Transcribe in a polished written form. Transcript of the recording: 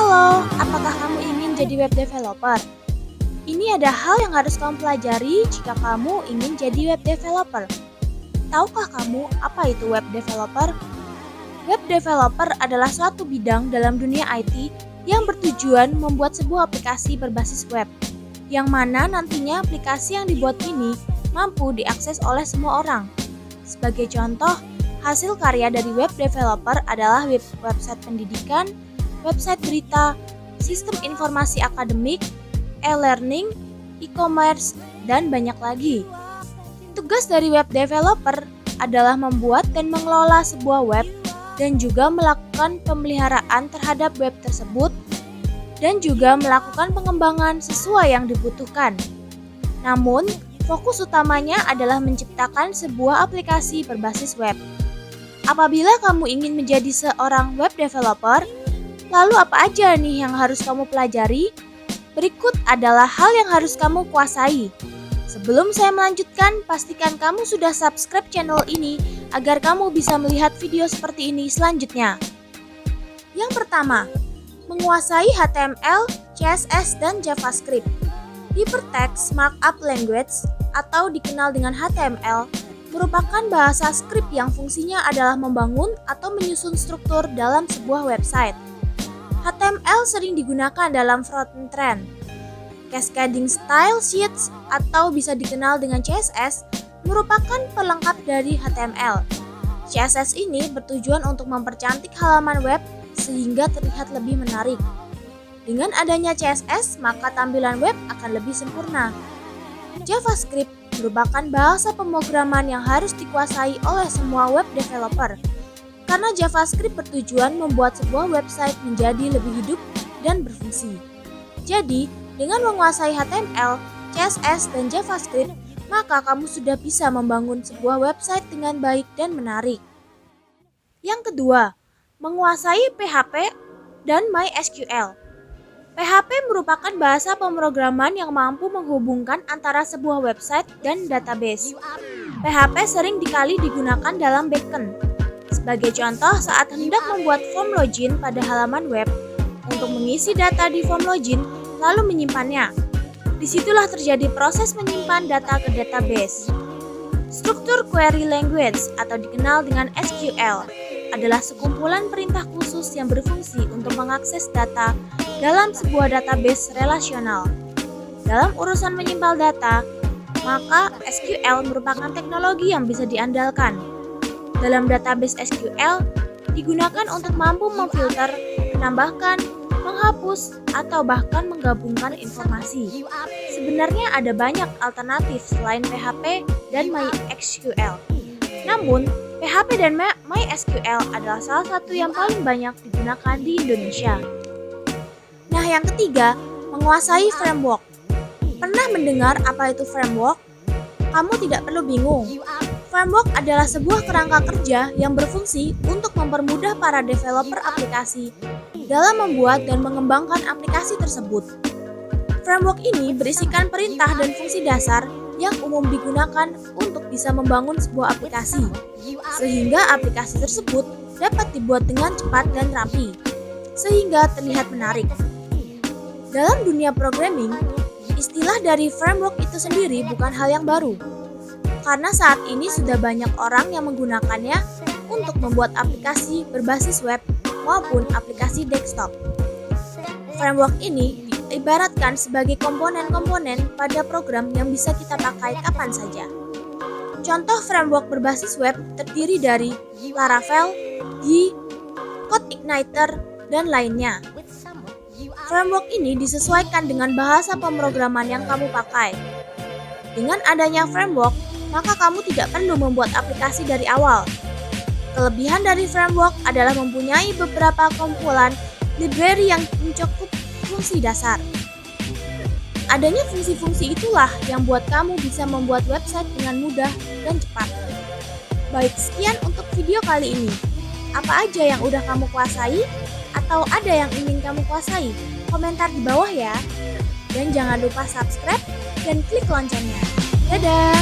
Halo, apakah kamu ingin jadi web developer? Ini ada hal yang harus kamu pelajari jika kamu ingin jadi web developer. Tahukah kamu apa itu web developer? Web developer adalah suatu bidang dalam dunia IT yang bertujuan membuat sebuah aplikasi berbasis web, yang mana nantinya aplikasi yang dibuat ini mampu diakses oleh semua orang. Sebagai contoh, hasil karya dari web developer adalah website pendidikan, website berita, sistem informasi akademik, e-learning, e-commerce, dan banyak lagi. Tugas dari web developer adalah membuat dan mengelola sebuah web dan juga melakukan pemeliharaan terhadap web tersebut dan juga melakukan pengembangan sesuai yang dibutuhkan. Namun, fokus utamanya adalah menciptakan sebuah aplikasi berbasis web. Apabila kamu ingin menjadi seorang web developer, lalu apa aja nih yang harus kamu pelajari? Berikut adalah hal yang harus kamu kuasai. Sebelum saya melanjutkan, pastikan kamu sudah subscribe channel ini agar kamu bisa melihat video seperti ini selanjutnya. Yang pertama, menguasai HTML, CSS, dan JavaScript. Hypertext Markup Language atau dikenal dengan HTML merupakan bahasa skrip yang fungsinya adalah membangun atau menyusun struktur dalam sebuah website. HTML sering digunakan dalam front-end. Cascading Style Sheets atau bisa dikenal dengan CSS merupakan pelengkap dari HTML. CSS ini bertujuan untuk mempercantik halaman web sehingga terlihat lebih menarik. Dengan adanya CSS, maka tampilan web akan lebih sempurna. JavaScript merupakan bahasa pemrograman yang harus dikuasai oleh semua web developer. Karena JavaScript bertujuan membuat sebuah website menjadi lebih hidup dan berfungsi. Jadi, dengan menguasai HTML, CSS, dan JavaScript, maka kamu sudah bisa membangun sebuah website dengan baik dan menarik. Yang kedua, menguasai PHP dan MySQL. PHP merupakan bahasa pemrograman yang mampu menghubungkan antara sebuah website dan database. PHP sering dikali digunakan dalam backend. Sebagai contoh, saat hendak membuat form login pada halaman web, untuk mengisi data di form login, lalu menyimpannya. Disitulah terjadi proses menyimpan data ke database. Struktur Query Language atau dikenal dengan SQL adalah sekumpulan perintah khusus yang berfungsi untuk mengakses data dalam sebuah database relasional. Dalam urusan menyimpan data, maka SQL merupakan teknologi yang bisa diandalkan. Dalam database SQL digunakan untuk mampu memfilter, menambahkan, menghapus, atau bahkan menggabungkan informasi. Sebenarnya ada banyak alternatif selain PHP dan MySQL. Namun, PHP dan MySQL adalah salah satu yang paling banyak digunakan di Indonesia. Nah, yang ketiga, menguasai framework. Pernah mendengar apa itu framework? Kamu tidak perlu bingung. Framework adalah sebuah kerangka kerja yang berfungsi untuk mempermudah para developer aplikasi dalam membuat dan mengembangkan aplikasi tersebut. Framework ini berisikan perintah dan fungsi dasar yang umum digunakan untuk bisa membangun sebuah aplikasi, sehingga aplikasi tersebut dapat dibuat dengan cepat dan rapi, sehingga terlihat menarik. Dalam dunia programming, istilah dari framework itu sendiri bukan hal yang baru, karena saat ini sudah banyak orang yang menggunakannya untuk membuat aplikasi berbasis web maupun aplikasi desktop. Framework ini diibaratkan sebagai komponen-komponen pada program yang bisa kita pakai kapan saja. Contoh framework berbasis web terdiri dari Laravel, Yi, CodeIgniter, dan lainnya. Framework ini disesuaikan dengan bahasa pemrograman yang kamu pakai. Dengan adanya framework, maka kamu tidak perlu membuat aplikasi dari awal. Kelebihan dari framework adalah mempunyai beberapa kumpulan library yang mencakup fungsi dasar. Adanya fungsi-fungsi itulah yang buat kamu bisa membuat website dengan mudah dan cepat. Baik, sekian untuk video kali ini. Apa aja yang udah kamu kuasai? Atau ada yang ingin kamu kuasai? Komentar di bawah ya. Dan jangan lupa subscribe dan klik loncengnya. Dadah!